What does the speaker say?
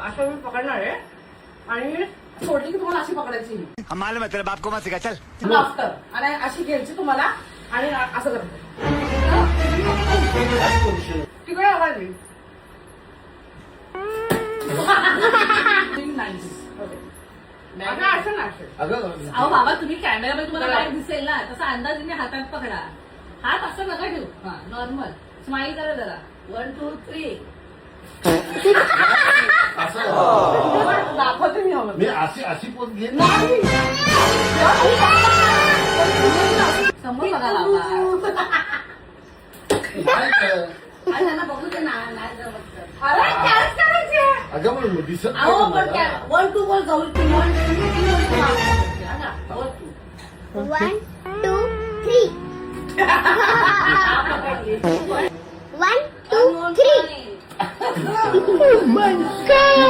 असं मी पकडणार आहे आणि सोडली की तुम्हाला अशी पकडायची. मालूम है तेरे बाप को मत सिखा चल. आफ्टर आणि अशी घ्यायची तुम्हाला आणि असं करते तिकडे आवाज येईल. असं ना अहो बाबा तुम्ही कॅमेरामध्ये तुम्हाला काय दिसेल ना तसा अंदाजीने हातात पकडा. हात असं नका ठेवू. हा नॉर्मल स्माईल करा जरा. 1 2 3 दाखवते मी हवं मी अशी पोत घेईन. समोर बघा बाबा. नाही त्यांना बघू दे ना. नाही जमत तर. अरे कॅच करायची. अगं पण दिसत अहो पण नाही. 1 2 बोल जाऊ. 1 2 1 2 3 1 2 3 3